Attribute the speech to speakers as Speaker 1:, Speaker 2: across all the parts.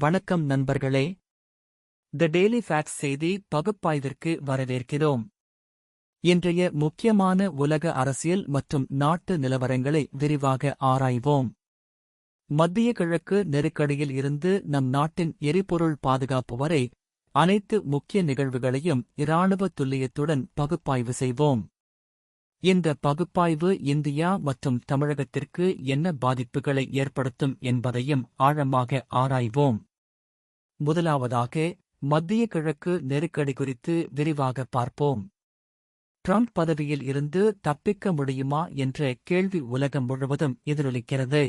Speaker 1: வணக்கம் நண்பர்களே. தி daily facts செய்தி பகுப்பாய்விற்கு வரவேற்கிறோம். இன்றைய முக்கியமான உலக அரசியல் மற்றும் நாட்டு நிலவரங்களை விரிவாக ஆராய்வோம். மத்திய கிழக்கு நெருக்கடியில் இருந்து நம் நாட்டின் எரிபொருள் பாதுகாப்பு வரை அனைத்து முக்கிய நிகழ்வுகளையும் இராணுவ துல்லியத்துடன் பகுப்பாய்வு செய்வோம். இந்த பகுப்பாய்வு இந்தியா மற்றும் தமிழகத்திற்கு என்ன பாதிப்புகளை ஏற்படுத்தும் என்பதையும் ஆழமாக ஆராய்வோம். முதலாவதாக, மத்திய கிழக்கு நெருக்கடி குறித்து விரிவாக பார்ப்போம். ட்ரம்ப் பதவியில் இருந்து தப்பிக்க முடியுமா என்ற கேள்வி உலகம் முழுவதும் எதிரொலிக்கிறது.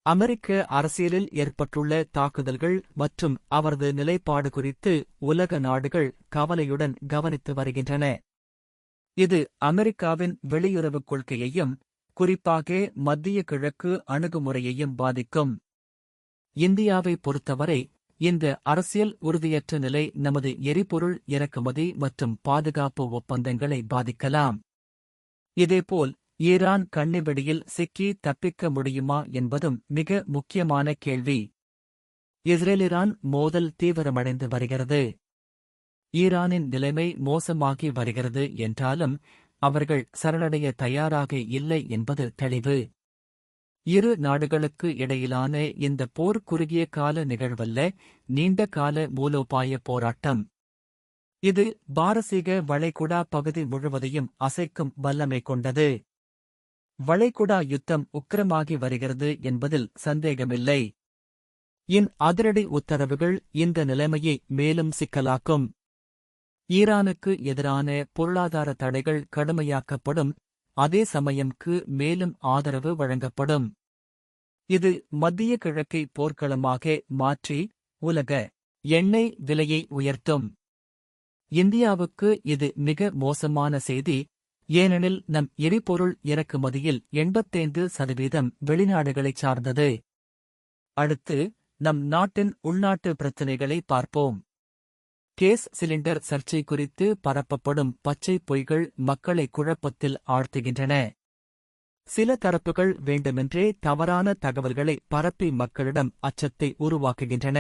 Speaker 1: அமெரிக்க அரசியலில் ஏற்பட்டுள்ள தாக்குதல்கள் மற்றும் அவரது நிலைப்பாடு குறித்து உலக நாடுகள் கவலையுடன் கவனித்து வருகின்றன. இது அமெரிக்காவின் வெளியுறவுக் கொள்கையையும் குறிப்பாக மத்திய கிழக்கு அணுகுமுறையையும் பாதிக்கும். இந்தியாவை பொறுத்தவரை இந்த அரசியல் உறுதியற்ற நிலை நமது எரிபொருள் இறக்குமதி மற்றும் பாதுகாப்பு ஒப்பந்தங்களை பாதிக்கலாம். இதேபோல் ஈரான் கண்ணிவெடியில் சிக்கி தப்பிக்க முடியுமா என்பதும் மிக முக்கியமான கேள்வி. இஸ்ரேல்-ஈரான் மோதல் தீவிரமடைந்து வருகிறது. ஈரானின் நிலைமை மோசமாகி வருகிறது என்றாலும் அவர்கள் சரணடைய தயாராக இல்லை என்பது தெளிவு. இரு நாடுகளுக்கு இடையிலான இந்த போர் குறுகிய கால நிகழ்வல்ல, நீண்ட கால மூலோபாய போராட்டம். இது பாரசீக வளைகுடா பகுதி முழுவதையும் அசைக்கும் வல்லமை கொண்டது. வளைகுடா யுத்தம் உக்கிரமாகி வருகிறது என்பதில் சந்தேகமில்லை. அதிரடி உத்தரவுகள் இந்த நிலைமையை மேலும் சிக்கலாக்கும். ஈரானுக்கு எதிரான பொருளாதார தடைகள் கடுமையாக்கப்படும், அதே சமயம்க்கு மேலும் ஆதரவு வழங்கப்படும். இது மத்திய கிழக்கை போர்க்களமாக மாற்றி உலக எண்ணெய் விலையை உயர்த்தும். இந்தியாவுக்கு இது மிக மோசமான செய்தி, ஏனெனில் நம் எரிபொருள் இறக்குமதியில் 85% வெளிநாடுகளைச் சார்ந்தது. அடுத்து, நம் நாட்டின் உள்நாட்டு பிரச்சினைகளை பார்ப்போம். கேஸ் சிலிண்டர் சர்ச்சை குறித்து பரப்பப்படும் பச்சை பொய்கள் மக்களை குழப்பத்தில் ஆழ்த்துகின்றன. சில தரப்புகள் வேண்டுமென்றே தவறான தகவல்களை பரப்பி மக்களிடம் அச்சத்தை உருவாக்குகின்றன.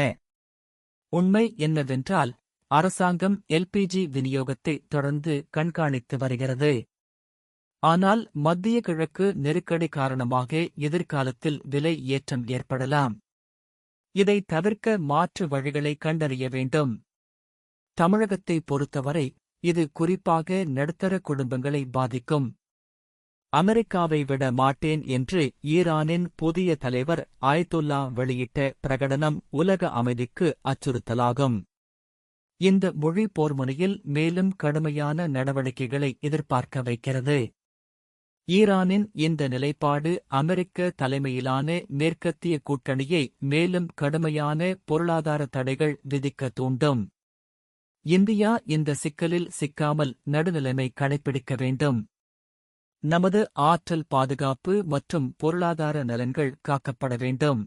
Speaker 1: உண்மை என்னவென்றால், அரசாங்கம் எல்பிஜி விநியோகத்தை தொடர்ந்து கண்காணித்து வருகிறது. ஆனால் மத்திய கிழக்கு நெருக்கடி காரணமாக எதிர்காலத்தில் விலை ஏற்றம் ஏற்படலாம். இதை தவிர்க்க மாற்று வழிகளை கண்டறிய வேண்டும். தமிழகத்தை பொறுத்தவரை இது குறிப்பாக நடுத்தர குடும்பங்களை பாதிக்கும். அமெரிக்காவை விட மாட்டேன் என்று ஈரானின் புதிய தலைவர் ஆயத்துல்லா வெளியிட்ட பிரகடனம் உலக அமைதிக்கு அச்சுறுத்தலாகும். இந்த மொழி போர்முனையில் மேலும் கடுமையான நடவடிக்கைகளை எதிர்பார்க்க வைக்கிறது. ஈரானின் இந்த நிலைப்பாடு அமெரிக்க தலைமையிலான மேற்கத்திய கூட்டணியை மேலும் கடுமையான பொருளாதார தடைகள் விதிக்க தூண்டும். இந்தியா இந்த சிக்கலில் சிக்காமல் நடுநிலைமை கடைப்பிடிக்க வேண்டும். நமது ஆற்றல் பாதுகாப்பு மற்றும் பொருளாதார நலன்கள் காக்கப்பட வேண்டும்.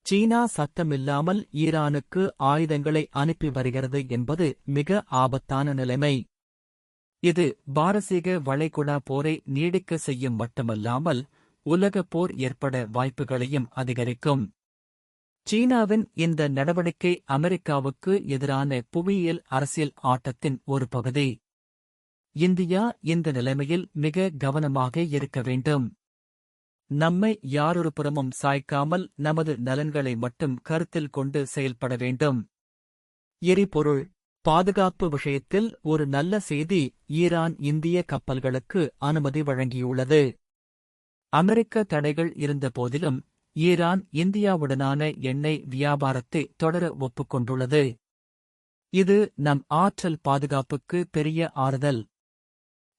Speaker 1: சீனா சத்தமில்லாமல் ஈரானுக்கு ஆயுதங்களை அனுப்பி வருகிறது என்பது மிக ஆபத்தான நிலைமை. இது பாரசீக வளைகுடா போரை நீடிக்க செய்யும் மட்டுமல்லாமல் உலக போர் ஏற்பட வாய்ப்புகளையும் அதிகரிக்கும். சீனாவின் இந்த நடவடிக்கை அமெரிக்காவுக்கு எதிரான புவியியல் அரசியல் ஆட்டத்தின் ஒரு பகுதி. இந்தியா இந்த நிலைமையில் மிக கவனமாக இருக்க வேண்டும். நம்மை யாரொரு புறமும் சாய்க்காமல் நமது நலன்களை மட்டும் கருத்தில் கொண்டு செயல்பட வேண்டும். எரிபொருள் பாதுகாப்பு விஷயத்தில் ஒரு நல்ல செய்தி, ஈரான் இந்திய கப்பல்களுக்கு அனுமதி வழங்கியுள்ளது. அமெரிக்க தடைகள் இருந்தபோதிலும் ஈரான் இந்தியாவுடனான எண்ணெய் வியாபாரத்தை தொடர ஒப்புக்கொண்டுள்ளது. இது நம் ஆற்றல் பாதுகாப்புக்கு பெரிய ஆறுதல்.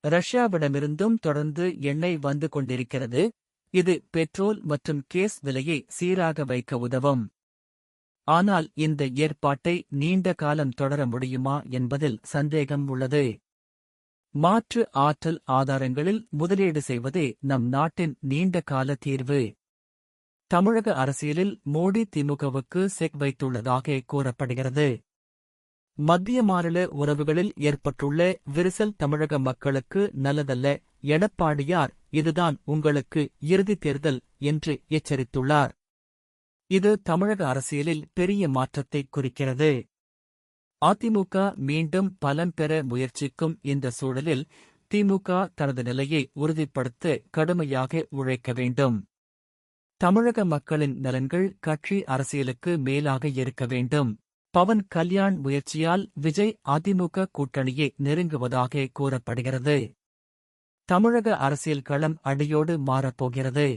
Speaker 1: ரஷ்யாவிடமிருந்தும் தொடர்ந்து எண்ணெய் வந்து கொண்டிருக்கிறது. இது பெட்ரோல் மற்றும் கேஸ் விலையை சீராக வைக்க உதவும். ஆனால் இந்த ஏற்பாட்டை நீண்ட காலம் தொடர முடியுமா என்பதில் சந்தேகம் உள்ளது. மாற்று ஆற்றல் ஆதாரங்களில் முதலீடு செய்வதே நம் நாட்டின் நீண்ட கால தீர்வு. தமிழக அரசியலில் மோடி திமுகவுக்கு செக் வைத்துள்ளதாக கூறப்படுகிறது. மத்திய மாநில உறவுகளில் ஏற்பட்டுள்ள விரிசல் தமிழக மக்களுக்கு நல்லதல்ல. எடப்பாடியார் இதுதான் உங்களுக்கு இறுதி தேர்தல் என்று எச்சரித்துள்ளார். இது தமிழக அரசியலில் பெரிய மாற்றத்தை குறிக்கிறது. அதிமுக மீண்டும் பலம் பெற முயற்சிக்கும் இந்த சூழலில் திமுக தனது நிலையை உறுதிப்படுத்த கடுமையாக உழைக்க வேண்டும். தமிழக மக்களின் நலன்கள் கட்சி அரசியலுக்கு மேலாக இருக்க வேண்டும். பவன் கல்யாண் முயற்சியால் விஜய் அதிமுக கூட்டணியை நெருங்குவதாக கூறப்படுகிறது. தமிழக அரசியல் களம் அடியோடு மாறப்போகிறது.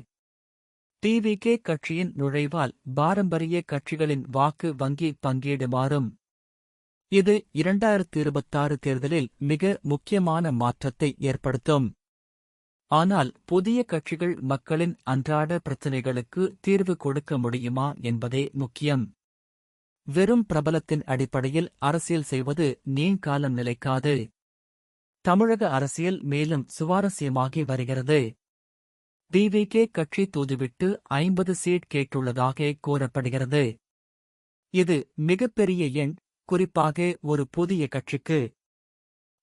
Speaker 1: டிவிகே கட்சியின் நுழைவால் பாரம்பரிய கட்சிகளின் வாக்கு வங்கி பங்கீடு மாறும். இது 2026 தேர்தலில் மிக முக்கியமான மாற்றத்தை ஏற்படுத்தும். ஆனால் புதிய கட்சிகள் மக்களின் அன்றாட பிரச்சினைகளுக்கு தீர்வு கொடுக்க முடியுமா என்பதே முக்கியம். வெறும் பிரபலத்தின் அடிப்படையில் அரசியல் செய்வது நீண்காலம் நிலைக்காது. தமிழக அரசியல் மேலும் சுவாரஸ்யமாகி வருகிறது. டிவிகே கட்சி தூதுவிட்டு 50 சீட் கேட்டுள்ளதாக கூறப்படுகிறது. இது மிகப்பெரிய எண், குறிப்பாக ஒரு புதிய கட்சிக்கு.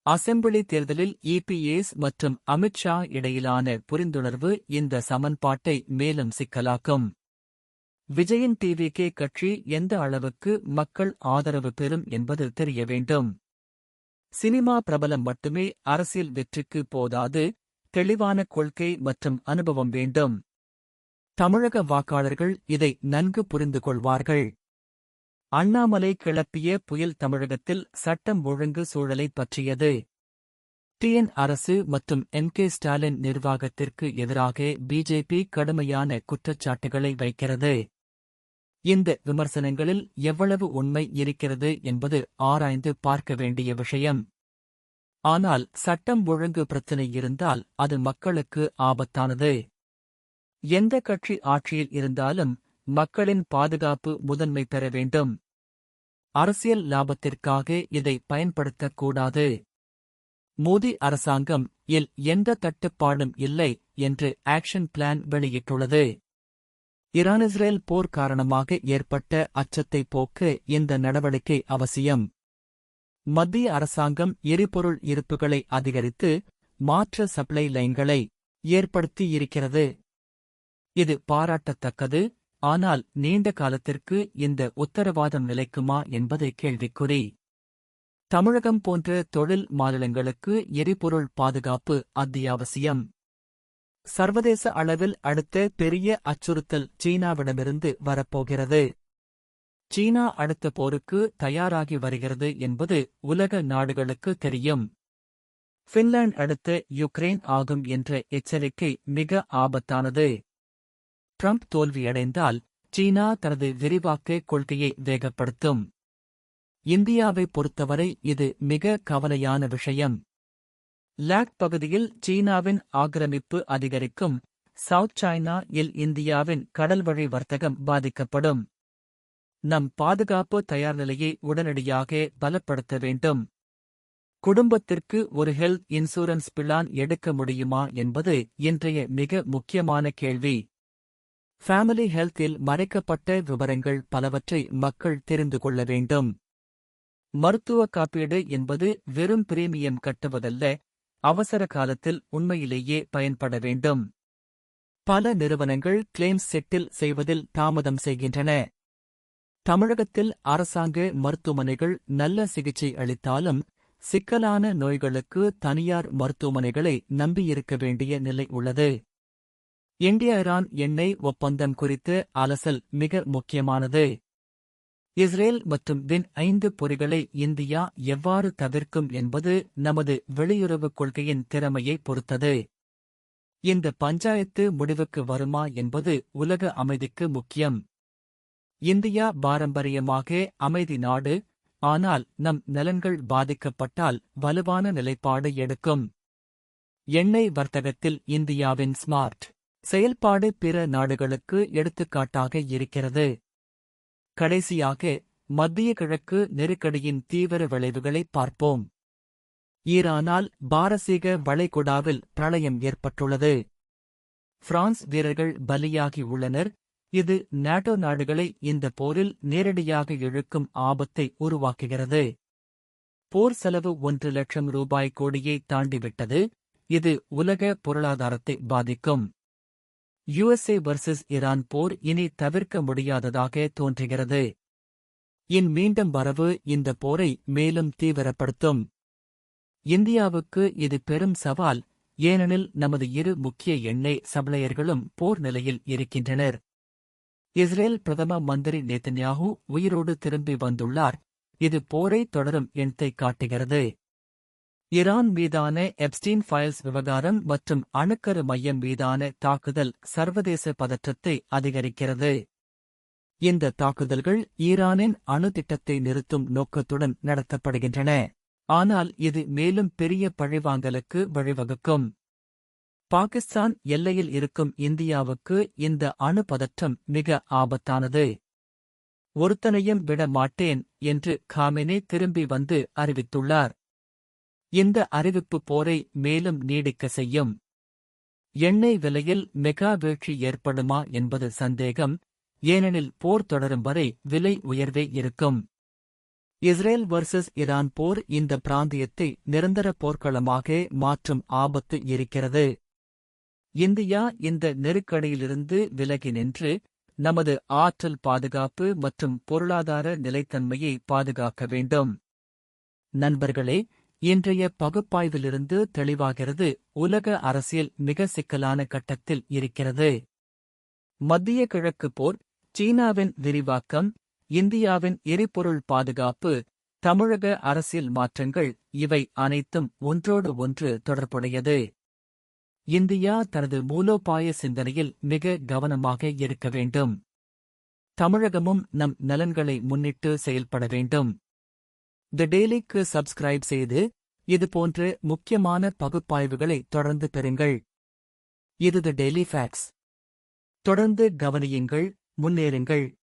Speaker 1: அசெம்பிளி தேர்தலில் இபிஎஸ் மற்றும் அமித்ஷா இடையிலான புரிந்துணர்வு இந்த சமன்பாட்டை மேலும் சிக்கலாக்கும். விஜயின் டிவிகே கட்சி எந்த அளவுக்கு மக்கள் ஆதரவு பெறும் என்பது தெரிய வேண்டும். சினிமா பிரபலம் மட்டுமே அரசியல் வெற்றிக்கு போதாது, தெளிவான கொள்கை மற்றும் அனுபவம் வேண்டும். தமிழக வாக்காளர்கள் இதை நன்கு புரிந்து கொள்வார்கள். அண்ணாமலை கிளப்பிய புயல் தமிழகத்தில் சட்டம் ஒழுங்கு சூழலை பற்றியது. டிஎன் அரசு மற்றும் எம்.கே. ஸ்டாலின் நிர்வாகத்திற்கு எதிராக பிஜேபி கடுமையான குற்றச்சாட்டுகளை வைக்கிறது. இந்த விமர்சனங்களில் எவ்வளவு உண்மை இருக்கிறது என்பது ஆராய்ந்து பார்க்க வேண்டிய விஷயம். ஆனால் சட்டம் ஒழுங்கு பிரச்சினை இருந்தால் அது மக்களுக்கு ஆபத்தானது. எந்த கட்சி ஆட்சியில் இருந்தாலும் மக்களின் பாதுகாப்பு முதன்மை பெற வேண்டும். அரசியல் லாபத்திற்காக இதை பயன்படுத்தக்கூடாது. மோடி அரசாங்கம் இல் எந்த தட்டுப்பாடும் இல்லை என்று ஆக்ஷன் பிளான் வெளியிட்டுள்ளது. ஈரான்-இஸ்ரேல் போர் காரணமாக ஏற்பட்ட அச்சத்தை போக்க இந்த நடவடிக்கை அவசியம். மத்திய அரசாங்கம் எரிபொருள் இருப்புகளை அதிகரித்து மாற்று சப்ளை லைன்களை ஏற்படுத்தியிருக்கிறது. இது பாராட்டத்தக்கது. ஆனால் நீண்ட காலத்திற்கு இந்த உத்தரவாதம் நிலைக்குமா என்பது கேள்விக்குறி. தமிழகம் போன்ற தொழில் மாநிலங்களுக்கு எரிபொருள் பாதுகாப்பு அத்தியாவசியம். சர்வதேச அளவில் அடுத்த பெரிய அச்சுறுத்தல் சீனாவிடமிருந்து வரப்போகிறது. சீனா அடுத்த போருக்கு தயாராகி வருகிறது என்பது உலக நாடுகளுக்கு தெரியும். பின்லாந்து அடுத்த யுக்ரைன் ஆகும் என்ற எச்சரிக்கை மிக ஆபத்தானது. ட்ரம்ப் தோல்வியடைந்தால் சீனா தனது விரிவாக்க கொள்கையை வேகப்படுத்தும். இந்தியாவை பொறுத்தவரை இது மிக கவலையான விஷயம். லாக் பகுதியில் சீனாவின் ஆக்கிரமிப்பு அதிகரிக்கும். சவுத் சைனா இல் இந்தியாவின் கடல்வழி வர்த்தகம் பாதிக்கப்படும். நம் பாதுகாப்பு தயார்நிலையை உடனடியாக பலப்படுத்த வேண்டும். குடும்பத்திற்கு ஒரு ஹெல்த் இன்சூரன்ஸ் பிளான் எடுக்க முடியுமா என்பது இன்றைய மிக முக்கியமான கேள்வி. ஃபேமிலி ஹெல்த்தில் மறைக்கப்பட்ட விவரங்கள் பலவற்றை மக்கள் தெரிந்து கொள்ள வேண்டும். மருத்துவ காப்பீடு என்பது வெறும் பிரீமியம் கட்டுவதல்ல, அவசர காலத்தில் உண்மையிலேயே பயன்பட வேண்டும். பல நிறுவனங்கள் கிளைம்ஸ் செட்டில் செய்வதில் தாமதம் செய்கின்றன. தமிழகத்தில் அரசாங்க மருத்துவமனைகள் நல்ல சிகிச்சை அளித்தாலும் சிக்கலான நோய்களுக்கு தனியார் மருத்துவமனைகளை நம்பியிருக்க வேண்டிய நிலை உள்ளது. இந்தியா-ஈரான் எண்ணெய் ஒப்பந்தம் குறித்த அலசல் மிக முக்கியமானது. இஸ்ரேல் மற்றும் வின் 5 பொறிகளை இந்தியா எவ்வாறு தவிர்க்கும் என்பது நமது வெளியுறவுக் கொள்கையின் திறமையை பொறுத்தது. இந்த பஞ்சாயத்து முடிவுக்கு வருமா என்பது உலக அமைதிக்கு முக்கியம். இந்தியா பாரம்பரியமாக அமைதி நாடு, ஆனால் நம் நலன்கள் பாதிக்கப்பட்டால் வலுவான நிலைப்பாடு எடுக்கும். எண்ணெய் வர்த்தகத்தில் இந்தியாவின் ஸ்மார்ட் செயல்பாடு பிற நாடுகளுக்கு எடுத்துக்காட்டாக இருக்கிறது. கடைசியாக, மத்திய கிழக்கு நெருக்கடியின் தீவிர விளைவுகளை பார்ப்போம். ஈரானால் பாரசீக வளைகுடாவில் பிரளயம் ஏற்பட்டுள்ளது. பிரான்ஸ் வீரர்கள் பலியாகி உள்ளனர். இது நாட்டோ நாடுகளை இந்த போரில் நேரடியாக இழுக்கும் ஆபத்தை உருவாக்குகிறது. போர் செலவு 1 லட்சம் ரூபாய் கோடியை தாண்டிவிட்டது. இது உலக பொருளாதாரத்தை பாதிக்கும். USA vs ஈரான் போர் இனி தவிர்க்க முடியாததாக தோன்றுகிறது. மீண்டும் வரவு இந்த போரை மேலும் தீவிரப்படுத்தும். இந்தியாவுக்கு இது பெரும் சவால், ஏனெனில் நமது இரு முக்கிய எண்ணெய் சப்ளையர்களும் போர் நிலையில் இருக்கின்றனர். இஸ்ரேல் பிரதம மந்திரி நேதன்யாகு உயிரோடு திரும்பி வந்துள்ளார். இது போரை தொடரும் எண்ணத்தை காட்டுகிறது. ஈரான் மீதான எப்ஸ்டீன் ஃபைல்ஸ் விவகாரம் மற்றும் அணுக்கரு மையம் மீதான தாக்குதல் சர்வதேச பதற்றத்தை அதிகரிக்கிறது. இந்த தாக்குதல்கள் ஈரானின் அணு திட்டத்தை நிறுத்தும் நோக்கத்துடன் நடத்தப்படுகின்றன. ஆனால் இது மேலும் பெரிய பழிவாங்கலுக்கு வழிவகுக்கும். பாகிஸ்தான் எல்லையில் இருக்கும் இந்தியாவுக்கு இந்த அணு பதற்றம் மிக ஆபத்தானது. ஒருத்தனையும் விட மாட்டேன் என்று காமெனி திரும்பி வந்து அறிவித்துள்ளார். இந்த அறிவிப்பு போரை மேலும் நீடிக்க செய்யும். எண்ணெய் விலையில் மெகா வீழ்ச்சி ஏற்படுமா என்பது சந்தேகம், ஏனெனில் போர் தொடரும் வரை விலை உயர்வே இருக்கும். இஸ்ரேல் வர்சஸ் ஈரான் போர் இந்த பிராந்தியத்தை நிரந்தர போர்க்களமாக மாற்றும் ஆபத்து இருக்கிறது. இந்தியா இந்த நெருக்கடியிலிருந்து விலகி நின்று நமது ஆற்றல் பாதுகாப்பு மற்றும் பொருளாதார நிலைத்தன்மையை பாதுகாக்க வேண்டும். நண்பர்களே, இன்றைய பகுப்பாய்விலிருந்து தெளிவாகிறது, உலக அரசியல் மிக சிக்கலான கட்டத்தில் இருக்கிறது. மத்திய கிழக்கு போர், சீனாவின் விரிவாக்கம், இந்தியாவின் எரிபொருள் பாதுகாப்பு, தமிழக அரசியல் மாற்றங்கள் இவை அனைத்தும் ஒன்றோடு ஒன்று தொடர்புடையது. இந்தியா தனது மூலோபாய சிந்தனையில் மிக கவனமாக இருக்க வேண்டும். தமிழகமும் நம் நலன்களை முன்னிட்டு செயல்பட வேண்டும். தி டெய்லிக்கு சப்ஸ்கிரைப் செய்து இதுபோன்ற முக்கியமான பகுப்பாய்வுகளை தொடர்ந்து பெறுங்கள். இது தி டெய்லி ஃபேக்ட்ஸ். தொடர்ந்து கவனியுங்கள், முன்னேறுங்கள்.